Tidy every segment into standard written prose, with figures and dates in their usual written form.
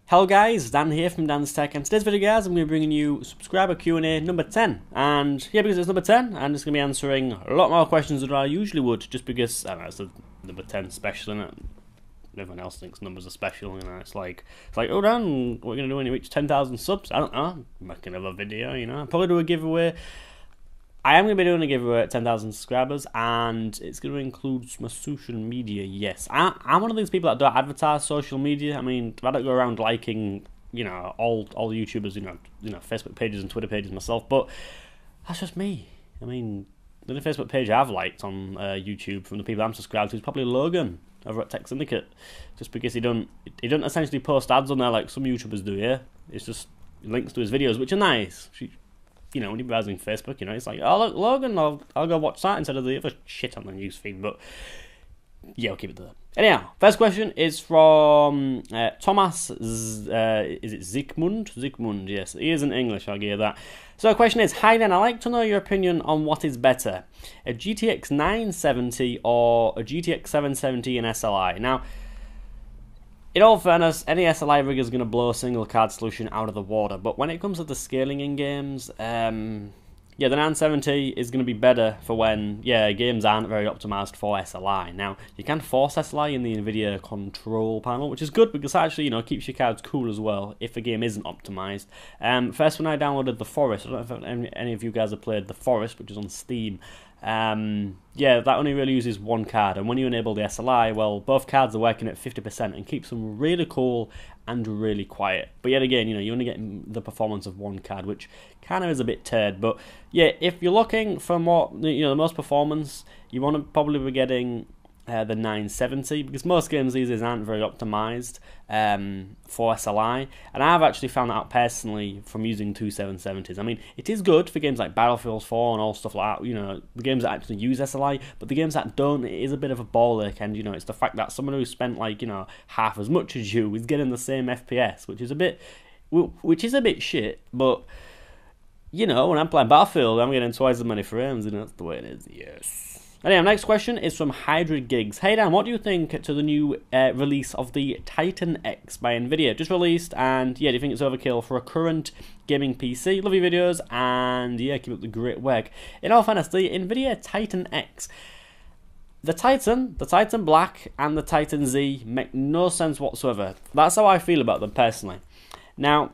Hello guys, Dan here from Dan's Tech, and today's video guys I'm going to be bringing you subscriber Q&A number 10, and yeah, because it's number 10 I'm just going to be answering a lot more questions than I usually would, just because, I don't know, it's the number 10 special, innit? Everyone else thinks numbers are special, you know, it's like, oh Dan, what are you going to do when you reach 10,000 subs? I don't know, make another video, you know, I'll probably do a giveaway. I am going to be doing a giveaway at 10,000 subscribers, and it's going to include my social media, yes. I'm one of these people that don't advertise social media. I mean, I don't go around liking, you know, all the YouTubers, you know, Facebook pages and Twitter pages myself, but that's just me. I mean, the only Facebook page I've liked on YouTube from the people I'm subscribed to is probably Logan over at Tech Syndicate, just because he don't essentially post ads on there like some YouTubers do, yeah? It's just links to his videos, which are nice. You know, when you're browsing Facebook, you know, it's like, oh look, Logan, I'll go watch that instead of the other shit on the newsfeed. But yeah, I'll keep it there. Anyhow, first question is from Thomas. Is it Zikmund? Zikmund, yes. He is in English, I'll give you that. So the question is, hi Dan, I'd like to know your opinion on what is better, a GTX 970 or a GTX 770 in SLI. Now, in all fairness, any SLI rig is going to blow a single card solution out of the water, but when it comes to the scaling in games, yeah, the 970 is going to be better for when, yeah, games aren't very optimized for SLI. Now, you can force SLI in the NVIDIA control panel, which is good because that actually, you know, keeps your cards cool as well if the game isn't optimized. First, when I downloaded The Forest, I don't know if any of you guys have played The Forest, which is on Steam. Yeah, that only really uses one card, and when you enable the SLI, well, both cards are working at 50% and keeps them really cool and really quiet. But yet again, you know, you only get the performance of one card, which kind of is a bit turd. But yeah, if you're looking for more, you know, the most performance, you want to probably be getting the 970, because most games these days aren't very optimized for SLI, and I've actually found that out personally from using two 770s. I mean, it is good for games like Battlefield 4 and all stuff like that, you know, the games that actually use SLI, but the games that don't, it is a bit of a ball ache, and you know, it's the fact that someone who spent like, you know, half as much as you is getting the same FPS, which is a bit shit, but you know, when I'm playing Battlefield, I'm getting twice as many frames, and that's the way it is, yes. Anyway, next question is from Hydra Gigs. Hey Dan, what do you think to the new release of the Titan X by Nvidia? Just released, and yeah, do you think it's overkill for a current gaming PC? Love your videos, and yeah, keep up the great work. In all fairness, the Nvidia Titan X, the Titan Black, and the Titan Z make no sense whatsoever. That's how I feel about them personally. Now,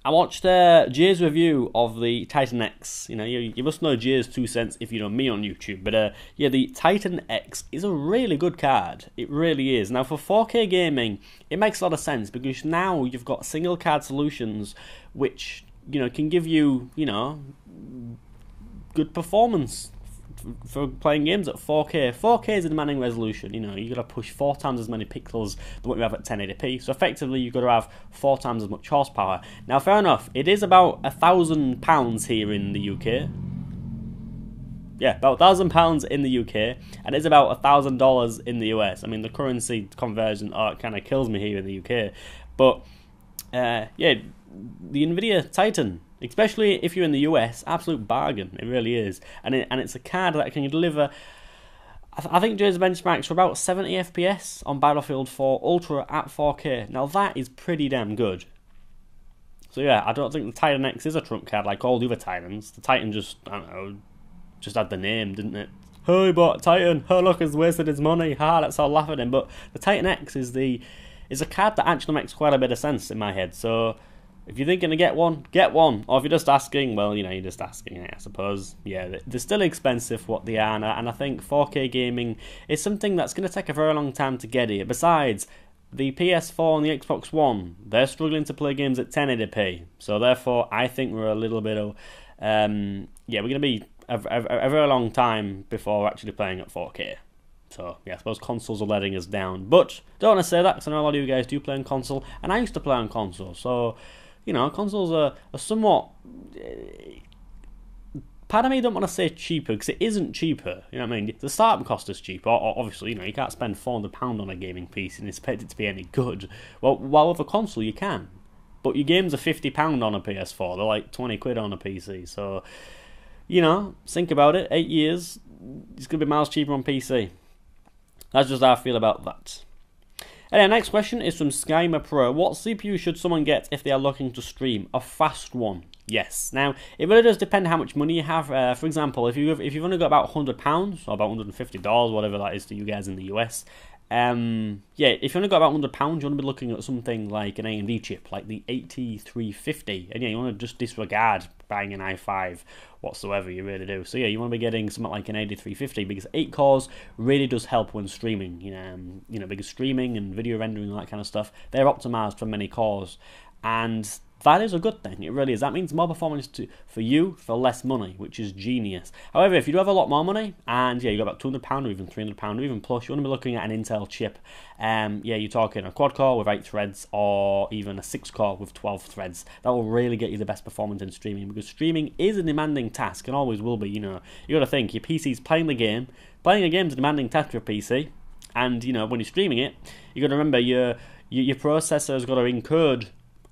I watched Jay's review of the Titan X. You know, you must know Jay's 2 cents if you know me on YouTube. But yeah, the Titan X is a really good card. It really is. Now, for 4K gaming, it makes a lot of sense because now you've got single card solutions which, you know, can give you, you know, good performance for playing games at 4K. 4K is a demanding resolution, you know, you got to push 4 times as many pixels than what you have at 1080p, so effectively you've got to have 4 times as much horsepower. Now, fair enough, it is about £1,000 here in the UK. Yeah, about £1,000 in the UK, and it's about $1,000 in the US. I mean, the currency conversion kind of kills me here in the UK, but yeah, the Nvidia Titan, especially if you're in the US, absolute bargain. It really is, and it's a card that can deliver. I think Jay's benchmarks for about 70 FPS on Battlefield 4 Ultra at 4K. Now that is pretty damn good. So yeah, I don't think the Titan X is a trump card like all the other Titans. The Titan just, I don't know, just had the name, didn't it? Oh, he bought a Titan. Oh, look, he's wasted his money. Ha, let's all laugh at him. But the Titan X is a card that actually makes quite a bit of sense in my head. So if you're thinking to get one, get one. Or if you're just asking, well, you know, you're just asking, I suppose. Yeah, they're still expensive for what they are, and I think 4K gaming is something that's going to take a very long time to get here. Besides, the PS4 and the Xbox One, they're struggling to play games at 1080p. So therefore, I think we're a little bit of, yeah, we're going to be a very long time before we're actually playing at 4K. So, yeah, I suppose consoles are letting us down. But don't want to say that, because I know a lot of you guys do play on console, and I used to play on console, so you know, consoles are somewhat, part of me don't want to say cheaper, because it isn't cheaper, you know what I mean? The startup cost is cheaper, or obviously, you know, you can't spend £400 on a gaming PC and expect it to be any good. Well, while with a console you can, but your games are £50 on a PS4, they're like 20 quid on a PC, so, you know, think about it, 8 years, it's going to be miles cheaper on PC. That's just how I feel about that. Anyway, next question is from Skymer Pro. What CPU should someone get if they are looking to stream? A fast one. Yes. Now, it really does depend how much money you have. For example, if you've only got about £100 or about $150, whatever that is to you guys in the US, yeah, if you only got about £100, you want to be looking at something like an AMD chip, like the 8350, and yeah, you want to just disregard buying an i5 whatsoever, you really do. So yeah, you want to be getting something like an 8350 because 8 cores really does help when streaming. You know, because streaming and video rendering and that kind of stuff, they're optimized for many cores, and that is a good thing. It really is. That means more performance for you for less money, which is genius. However, if you do have a lot more money, and yeah, you got about £200 or even £300 or even plus, you want to be looking at an Intel chip. Yeah, you're talking a quad core with 8 threads or even a 6 core with 12 threads. That will really get you the best performance in streaming, because streaming is a demanding task and always will be. You know, you got to think your PC's playing the game. Playing a game is a demanding task for a PC, and you know, when you're streaming it, you got to remember your processor's got to encode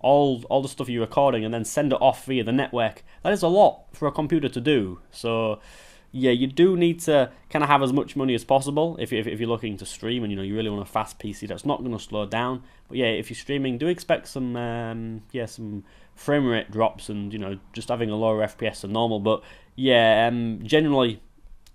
all the stuff you're recording and then send it off via the network. That is a lot for a computer to do. So yeah, you do need to kind of have as much money as possible if you're looking to stream, and you know, you really want a fast PC that's not going to slow down. But yeah, if you're streaming, do expect some some frame rate drops and, you know, just having a lower FPS than normal. But yeah, generally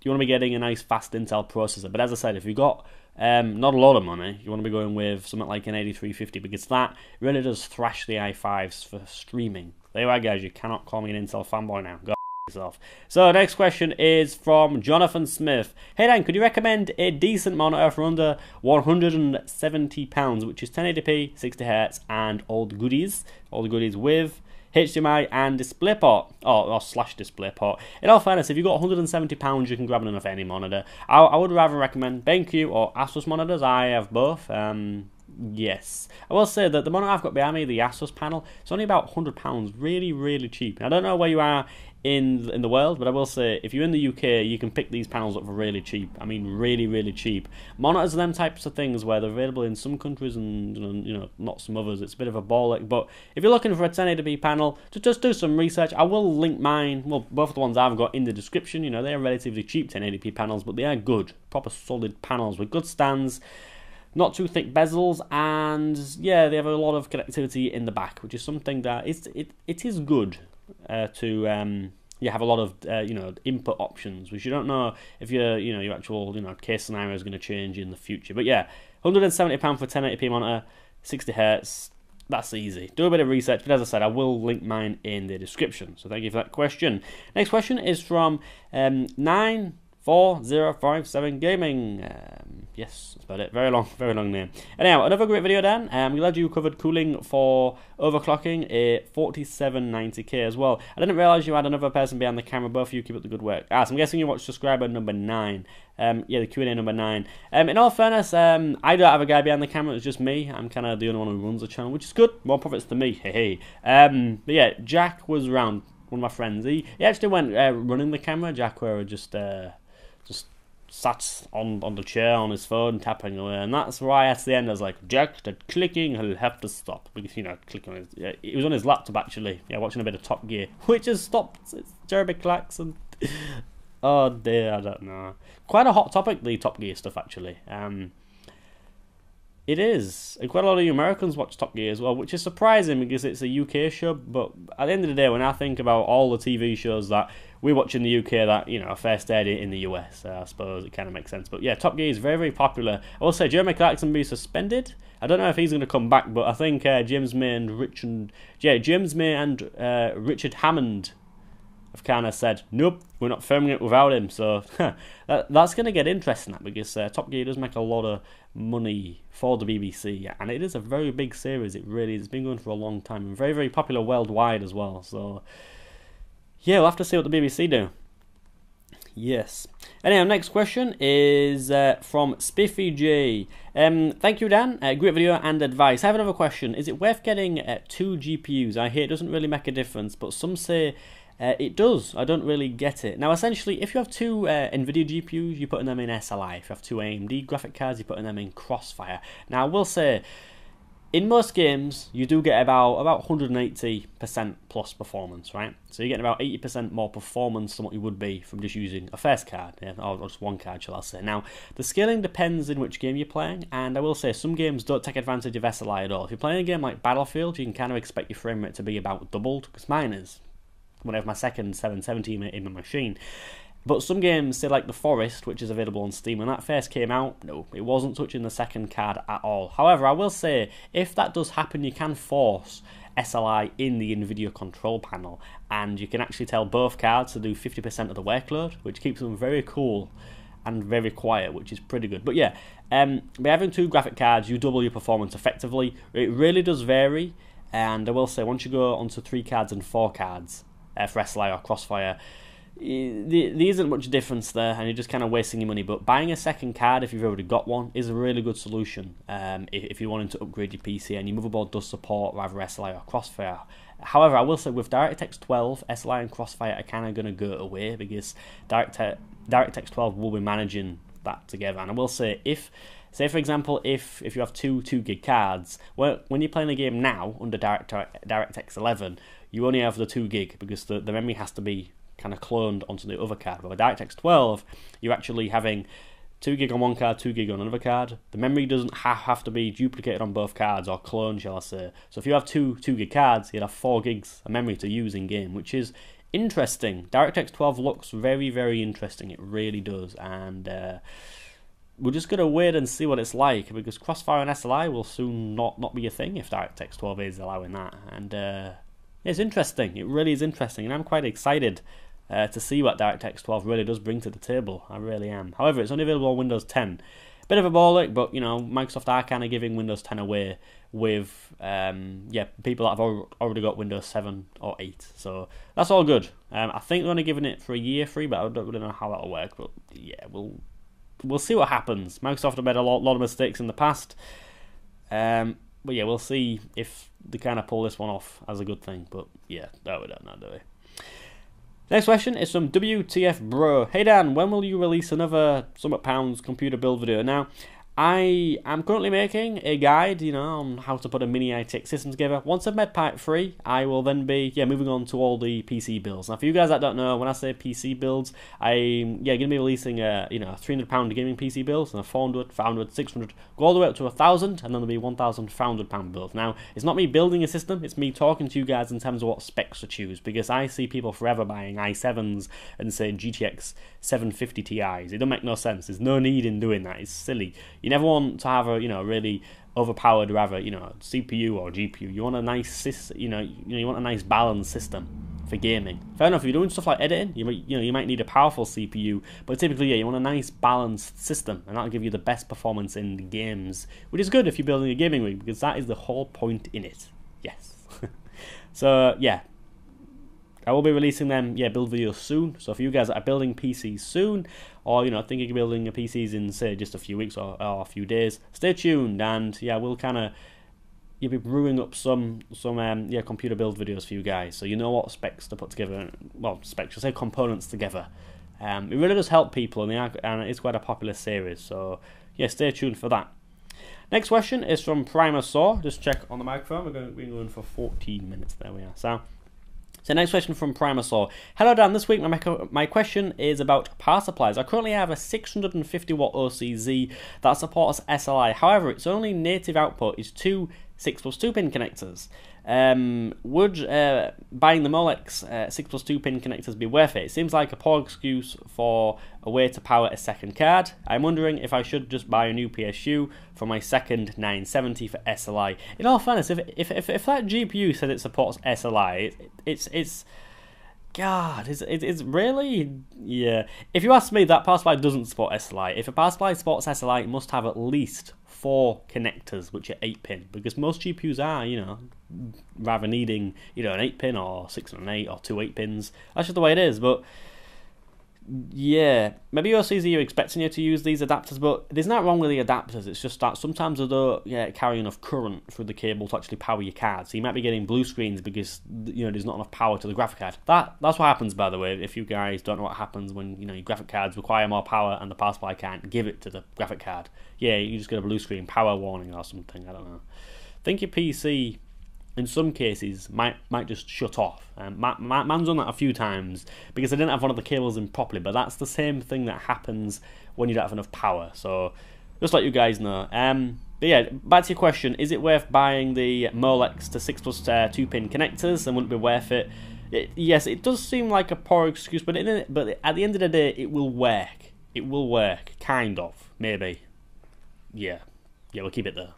you want to be getting a nice fast Intel processor. But as I said, if you've got not a lot of money, you want to be going with something like an 8350, because that really does thrash the i5s for streaming. There you are, guys. You cannot call me an Intel fanboy now. Go yourself. So next question is from Jonathan Smith. Hey Dan, could you recommend a decent monitor for under £170, which is 1080p, 60Hz, and all the goodies with HDMI and DisplayPort, or slash DisplayPort. In all fairness, if you've got £170, you can grab enough any monitor. I would rather recommend Benq or Asus monitors. I have both. Yes, I will say that the monitor I've got behind me, the Asus panel, it's only about £100, really cheap. I don't know where you are in the world, but I will say if you're in the UK, you can pick these panels up for really cheap. I mean, really cheap. Monitors are them types of things where they're available in some countries and you know, not some others. It's a bit of a ball ache. But if you're looking for a 1080p panel, just do some research. I will link mine. Well, both of the ones I've got in the description. You know, they're relatively cheap 1080p panels, but they are good, proper solid panels with good stands. Not too thick bezels, and yeah, they have a lot of connectivity in the back, which is something that it is good to you have a lot of you know, input options, which you don't know if your actual case scenario is going to change in the future. But yeah, £170 for 1080p monitor, 60Hz. That's easy. Do a bit of research, but as I said, I will link mine in the description. So thank you for that question. Next question is from 94057 Gaming. Yes, that's about it. Very long name. Anyhow, another great video, Dan. I'm glad you covered cooling for overclocking a 4790K as well. I didn't realise you had another person behind the camera. Both of you keep up the good work. So I'm guessing you watched subscriber number 9. Yeah, the Q&A number 9. In all fairness, I don't have a guy behind the camera. It's just me. I'm kind of the only one who runs the channel, which is good. More profits to me. Hey. But yeah, Jack was around. One of my friends. He actually went running the camera. Jack were just sat on the chair on his phone tapping away, and that's why at the end I was like, Jack, that clicking, he'll have to stop, because clicking on his, he was on his laptop actually, watching a bit of Top Gear, which has stopped. It's Jeremy Clarkson. Oh dear, I don't know. Quite a hot topic, the Top Gear stuff actually. It is, and quite a lot of you Americans watch Top Gear as well, which is surprising because it's a UK show. But at the end of the day, when I think about all the TV shows that we watch in the UK that are first aired in the US, I suppose it kind of makes sense. But yeah, Top Gear is very popular. I will say Jeremy Clarkson be suspended. I don't know if he's going to come back, but I think James May and Richard Hammond have kind of said, nope, we're not filming it without him. So that's going to get interesting, because Top Gear does make a lot of money for the BBC, and it is a very big series. It really is. It's been going for a long time, and very popular worldwide as well. So yeah, we'll have to see what the BBC do. Yes. Anyhow, next question is from Spiffy J. Thank you, Dan. Great video and advice. I have another question. Is it worth getting 2 GPUs? I hear it doesn't really make a difference, but some say it does. I don't really get it. Now, essentially, if you have 2 NVIDIA GPUs, you're putting them in SLI. If you have 2 AMD graphic cards, you're putting them in Crossfire. Now, I will say, in most games, you do get about 180% plus performance, right? So you're getting about 80% more performance than what you would be from just using a first card, yeah, or just one card, shall I say. Now, the scaling depends in which game you're playing, and I will say some games don't take advantage of SLI at all. If you're playing a game like Battlefield, you can kind of expect your frame rate to be about doubled, because mine is. When I have my second 770 in my machine. But some games, say like The Forest, which is available on Steam, when that first came out, no, it wasn't touching the second card at all. However, I will say, if that does happen, you can force SLI in the NVIDIA control panel, and you can actually tell both cards to do 50% of the workload, which keeps them very cool and very quiet, which is pretty good. But yeah, by having two graphic cards, you double your performance effectively. It really does vary, and I will say, once you go onto 3 cards and 4 cards for SLI or Crossfire, there isn't much difference there, and you're just kind of wasting your money. But buying a second card, if you've already got one, is a really good solution if you're wanting to upgrade your PC and your motherboard does support either SLI or Crossfire. However, I will say with DirectX 12, SLI and Crossfire are kind of going to go away, because DirectX 12 will be managing that together. And I will say, say for example, if you have two gig cards, when you're playing a game now under DirectX 11, you only have the 2 gig, because the memory has to be kind of cloned onto the other card. But with DirectX 12, you're actually having 2 gig on one card, 2 gig on another card. The memory doesn't have to be duplicated on both cards, or cloned, shall I say. So if you have two 2 gig cards, you'd have 4 gigs of memory to use in game, which is interesting. DirectX 12 looks very, very interesting. It really does. And we're just going to wait and see what it's like, because Crossfire and SLI will soon not be a thing if DirectX 12 is allowing that. And it's interesting. It really is interesting, and I'm quite excited to see what DirectX 12 really does bring to the table. I really am. However, it's only available on Windows 10. Bit of a bollock, but you know, Microsoft are kind of giving Windows 10 away with people that have already got Windows 7 or 8. So that's all good. I think they're only giving it for a year free, but I don't really know how that'll work. But yeah, we'll see what happens. Microsoft have made a lot of mistakes in the past. But yeah, we'll see if they kind of pull this one off as a good thing. But yeah, no, we don't know, do we? Next question is from WTF Bro. Hey Dan, when will you release another Summit Pounds computer build video? Now, I am currently making a guide, on how to put a mini ITX system together. Once I've made part 3, I will then be moving on to all the PC builds. Now, for you guys that don't know, when I say PC builds, I'm going to be releasing a £300 gaming PC build, and a 400, 500, 600, go all the way up to 1,000, and then there'll be £1,500 build. Now, it's not me building a system; it's me talking to you guys in terms of what specs to choose, because I see people forever buying i7s and say GTX 750 Ti's. It don't make no sense. There's no need in doing that. It's silly. You never want to have a really overpowered CPU or GPU. You want a nice you want a nice balanced system for gaming. Fair enough. If you're doing stuff like editing, you might need a powerful CPU, but typically you want a nice balanced system, and that'll give you the best performance in the games, which is good if you're building a gaming rig, because that is the whole point in it. Yes. So yeah, I will be releasing them, build videos soon. So if you guys are building PCs soon, or thinking of building a PCs in say just a few weeks or a few days, stay tuned, and we'll you'll be brewing up some computer build videos for you guys, so you know what specs to put together. Well, specs, I say components together. It really does help people, and it's quite a popular series. So yeah, stay tuned for that. Next question is from Primer Saw. Just check on the microphone. We're going for 14 minutes. There we are. So next question from Primasaur. Hello Dan, this week my question is about power supplies. I currently have a 650 watt OCZ that supports SLI. However, its only native output is 2 6+2 pin connectors. Would buying the Molex 6+2 pin connectors be worth it? It seems like a poor excuse for a way to power a second card. I'm wondering if I should just buy a new PSU for my second 970 for SLI. In all fairness, if that GPU said it supports SLI, it's really, yeah. If you ask me, that power supply doesn't support SLI. If a power supply supports SLI, it must have at least 4 connectors, which are 8-pin, because most GPUs are, rather needing, an 8-pin or 6 and an 8 or 2 8-pins. That's just the way it is. But yeah, maybe OCZ are expecting you to use these adapters, but there's not wrong with the adapters. It's just that sometimes they don't carry enough current through the cable to actually power your card. So you might be getting blue screens because there's not enough power to the graphic card. That's what happens, by the way. If you guys don't know what happens when your graphic cards require more power and the power supply can't give it to the graphic card, you just get a blue screen, power warning or something. I don't know. think your PC, in some cases, might just shut off. Man's done that a few times because I didn't have one of the cables in properly, but that's the same thing that happens when you don't have enough power. So just let you guys know. But yeah, back to your question, is it worth buying the Molex to 6+2 pin connectors, and wouldn't it be worth it? Yes, it does seem like a poor excuse, but at the end of the day, it will work. It will work, kind of, maybe. Yeah, we'll keep it there.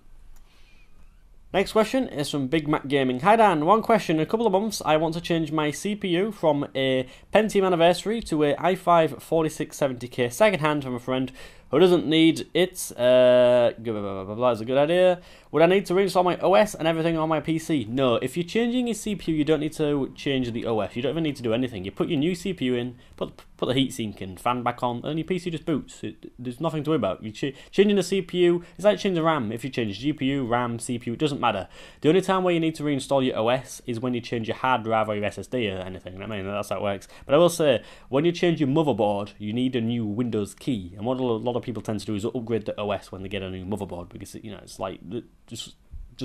Next question is from Big Mac Gaming. Hi Dan, one question. In a couple of months, I want to change my CPU from a Pentium Anniversary to a i5 4670K second-hand from a friend who doesn't need it. Blah, blah, blah, blah, is a good idea. Would I need to reinstall my OS and everything on my PC? No, if you're changing your CPU, you don't need to change the OS. You don't even need to do anything. You put your new CPU in, put the heatsink and fan back on, and your PC just boots. There's nothing to worry about. You changing the CPU, it's like changing the RAM. If you change GPU, RAM, CPU, it doesn't matter. The only time where you need to reinstall your OS is when you change your hard drive or your SSD or anything. I mean, that's how it works. But I will say, when you change your motherboard, you need a new Windows key. And what a lot of people tend to do is upgrade the OS when they get a new motherboard, because it's like just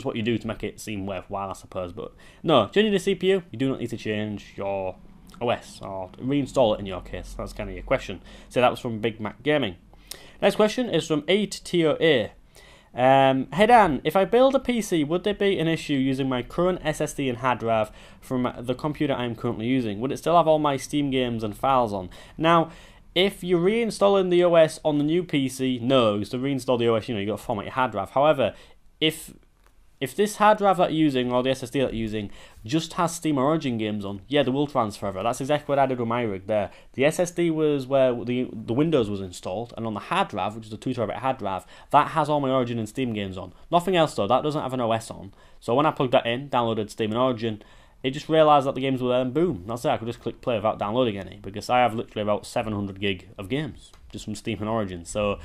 what you do to make it seem worthwhile, I suppose. But no, changing the CPU, you do not need to change your OS or reinstall it in your case. That's kind of your question. So that was from Big Mac Gaming. Next question is from 8TOA. Hey Dan, if I build a PC, would there be an issue using my current SSD and hard drive from the computer I am currently using? Would it still have all my Steam games and files on? Now, if you're reinstalling the OS on the new PC, no, because to reinstall the OS, you've got to format your hard drive. However, if this hard drive that you're using, or the SSD that you're using, just has Steam Origin games on, yeah, they will transfer over. That's exactly what I did with my rig there. The SSD was where the Windows was installed, and on the hard drive, which is a 2TB hard drive, that has all my Origin and Steam games on. Nothing else though, that doesn't have an OS on. So when I plugged that in, downloaded Steam and Origin, it just realised that the games were there, and boom, that's it. I could just click play without downloading any, because I have literally about 700 gig of games just from Steam and Origin. So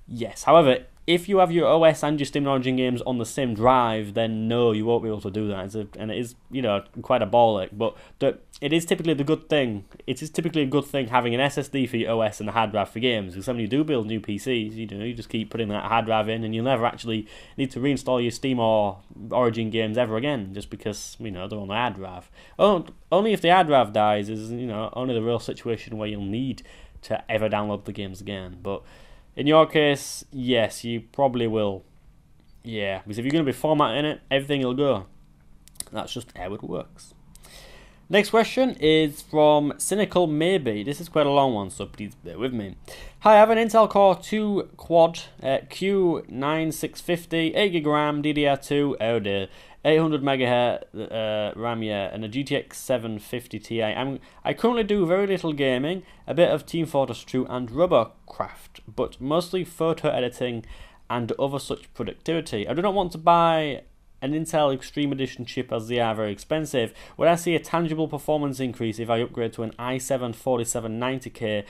yes, however, if you have your OS and your Steam and Origin games on the same drive, then no, you won't be able to do that. And it is, quite a ball ache. But it is typically the good thing. It is typically a good thing having an SSD for your OS and a hard drive for games. Because when you do build new PCs, you just keep putting that hard drive in, and you'll never actually need to reinstall your Steam or Origin games ever again, just because they're on the hard drive. Only if the hard drive dies is only the real situation where you'll need to ever download the games again. But in your case, yes, you probably will. Yeah, because if you're going to be formatting it, everything will go. That's just how it works. Next question is from Cynical Maybe. This is quite a long one, so please bear with me. Hi, I have an Intel Core 2 Quad Q9650, 8GB RAM, DDR2, oh dear, 800 MHz RAM, and a GTX 750 Ti. I currently do very little gaming, a bit of Team Fortress 2 and Robocraft, but mostly photo editing and other such productivity. I do not want to buy an Intel Extreme Edition chip as they are very expensive. Would I see a tangible performance increase if I upgrade to an i7 4790K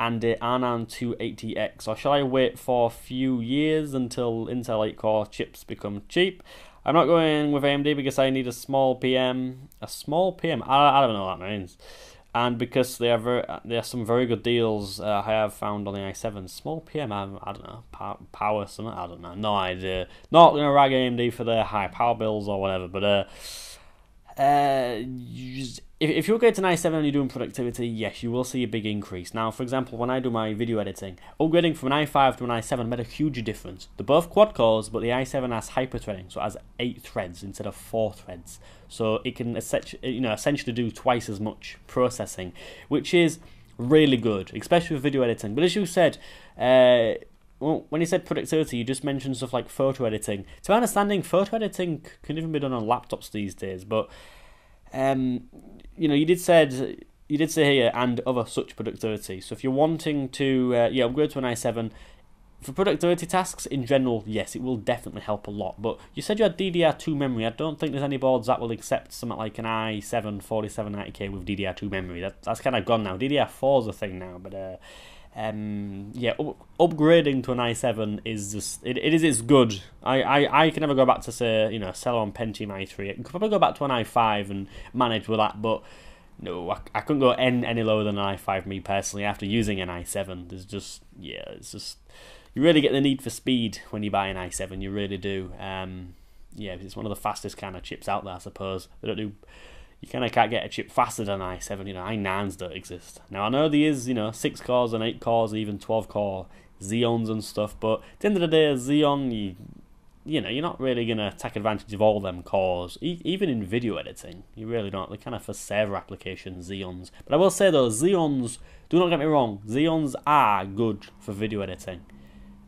and a Arnan 280X, or shall I wait for a few years until Intel 8-core chips become cheap? I'm not going with AMD because I need a small PM. A small PM? I don't know what that means. And because there are some very good deals I have found on the i7. Small PM, I don't know, power something, I don't know, no idea. Not going to rag AMD for their high power bills or whatever, but if you upgrade to an i7 and you're doing productivity, yes, you will see a big increase. Now, for example, when I do my video editing, upgrading from an i5 to an i7 made a huge difference. They're both quad cores, but the i7 has hyper-threading, so it has 8 threads instead of 4 threads. So it can essentially do twice as much processing, which is really good, especially with video editing. But as you said, when you said productivity, you just mentioned stuff like photo editing. To my understanding, photo editing can even be done on laptops these days, but you did say here, and other such productivity. So if you're wanting to upgrade to an i7 for productivity tasks in general, yes, it will definitely help a lot. But you said you had DDR2 memory. I don't think there's any boards that will accept something like an i7 4790K with DDR2 memory. That's kind of gone now. DDR4 is a thing now, but upgrading to an i7 is just it is good. I can never go back to say Celeron Pentium i3. I could probably go back to an i5 and manage with that, but no, I couldn't go any lower than an i5 me personally after using an i7. There's just it's just you really get the need for speed when you buy an i7. You really do. yeah, it's one of the fastest kind of chips out there, I suppose. They don't do. You kind of can't get a chip faster than i7. You know, i9s don't exist. Now I know there is, you know, 6 cores and 8 cores, even 12 core Xeons and stuff. But at the end of the day, Xeon, you know, you're not really gonna take advantage of all them cores, even in video editing. You really don't. They're kind of for server applications, Xeons. But I will say though, Xeons, do not get me wrong, Xeons are good for video editing,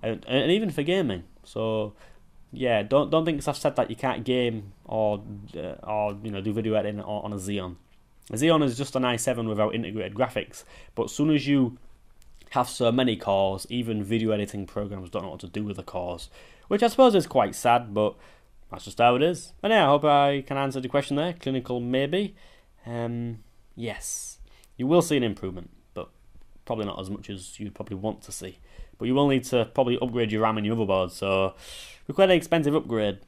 and even for gaming. So yeah, don't think because I've said that you can't game or you know, do video editing on a Xeon. A Xeon is just an i7 without integrated graphics. But as soon as you have so many cores, even video editing programs don't know what to do with the cores, which I suppose is quite sad, but that's just how it is. But yeah, I hope I can answer the question there. Clinical maybe. Yes, you will see an improvement, but probably not as much as you'd probably want to see. But you will need to probably upgrade your RAM and your motherboard, so quite an expensive upgrade.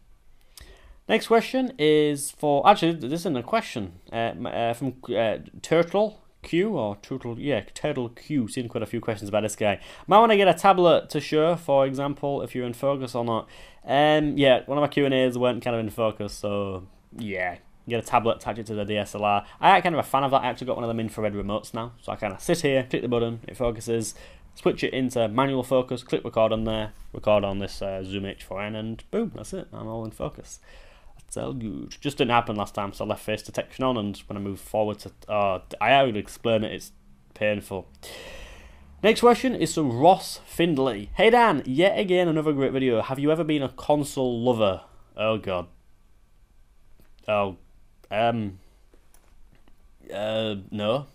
Next question is for, actually this isn't a question, from Turtle Q, or Turtle, yeah, Turtle Q. Seen quite a few questions about this guy. Might want to get a tablet to show, for example, if you're in focus or not. Yeah, one of my Q&As weren't kind of in focus, so yeah, get a tablet, attach it to the DSLR. I'm kind of a fan of that. I actually got one of them infrared remotes now, so I kind of sit here, click the button, it focuses, switch it into manual focus, click record on there, record on this Zoom H4n, and boom, that's it. I'm all in focus. That's all good. Just didn't happen last time, so I left face detection on, and when I move forward to, I will explain it, it's painful. Next question is from Ross Findlay. Hey Dan, yet again another great video. Have you ever been a console lover? Oh god. Oh, no.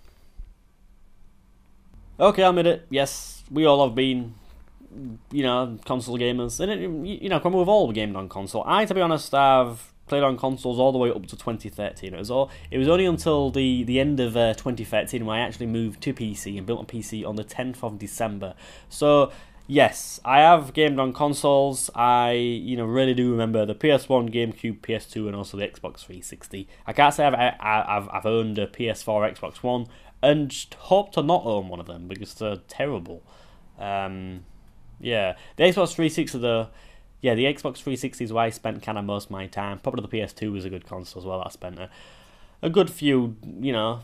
Okay, I'll admit it. Yes, we all have been, you know, console gamers. And, you know, we've all gamed on console. To be honest, I've played on consoles all the way up to 2013. It was only until the end of 2013 when I actually moved to PC and built a PC on the 10th of December. So, yes, I have gamed on consoles. I, you know, really do remember the PS1, GameCube, PS2, and also the Xbox 360. I can't say I've owned a PS4, Xbox One, and hope to not own one of them because they're terrible. Yeah, the Xbox 360 though. Yeah, the Xbox 360 is where I spent kind of most of my time. Probably the PS2 was a good console as well. I spent a good few, you know,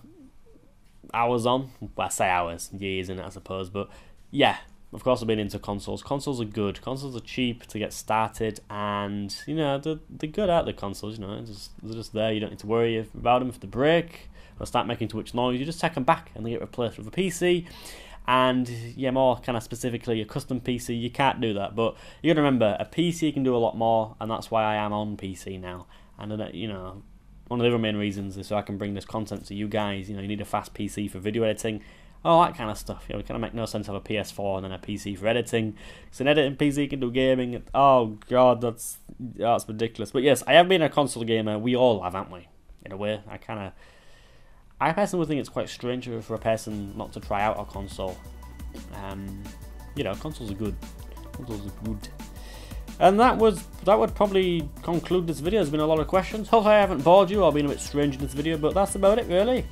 hours on. Well, I say hours, years in it, I suppose. But yeah, of course I've been into consoles. Consoles are good. Consoles are cheap to get started, and you know they're good at the consoles. You know, they're just there. You don't need to worry about them if they break or start making too much noise. You just take them back and they get replaced with a PC. And yeah, more kind of specifically a custom PC, you can't do that. But you got to remember, a PC can do a lot more, and that's why I am on PC now. And you know, one of the other main reasons is so I can bring this content to you guys. You know, you need a fast PC for video editing, all that kind of stuff. You know, it kind of make no sense to have a PS4 and then a PC for editing. Because an editing PC can do gaming. Oh god, that's ridiculous. But yes, I have been a console gamer. We all have, haven't we? In a way, I personally think it's quite strange for a person not to try out a console. You know, consoles are good. Consoles are good. And that would probably conclude this video. There's been a lot of questions. Hopefully I haven't bored you or been a bit strange in this video, but that's about it really.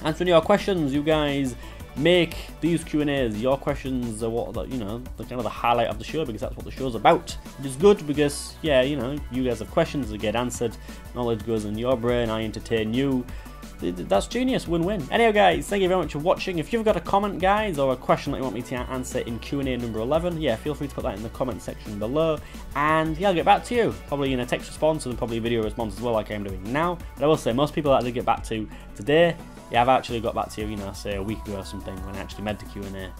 Answering your questions, you guys make these Q&As. Your questions are what, you know, the kind of the highlight of the show, because that's what the show's about. Which is good because, yeah, you know, you guys have questions that get answered. Knowledge goes in your brain. I entertain you. That's genius, win-win. Anyway guys, thank you very much for watching. If you've got a comment guys or a question that you want me to answer in Q&A number 11, yeah, feel free to put that in the comment section below, and yeah, I'll get back to you, probably in a text response and probably a video response as well, like I'm doing now. But I will say, most people that I did get back to today, yeah, I've actually got back to you, you know, say a week ago or something when I actually made the Q&A.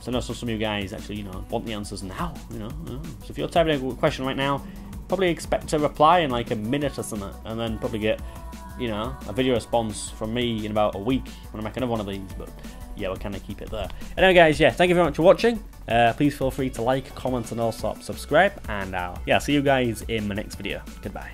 So I know some of you guys actually, you know, want the answers now, you know. So if you're typing a question right now, probably expect a reply in like a minute or something, and then probably get, you know, a video response from me in about a week when I make another one of these. But yeah, we'll kind of keep it there. Anyway guys, yeah, thank you very much for watching. Please feel free to like, comment, and also subscribe, and yeah, see you guys in my next video. Goodbye.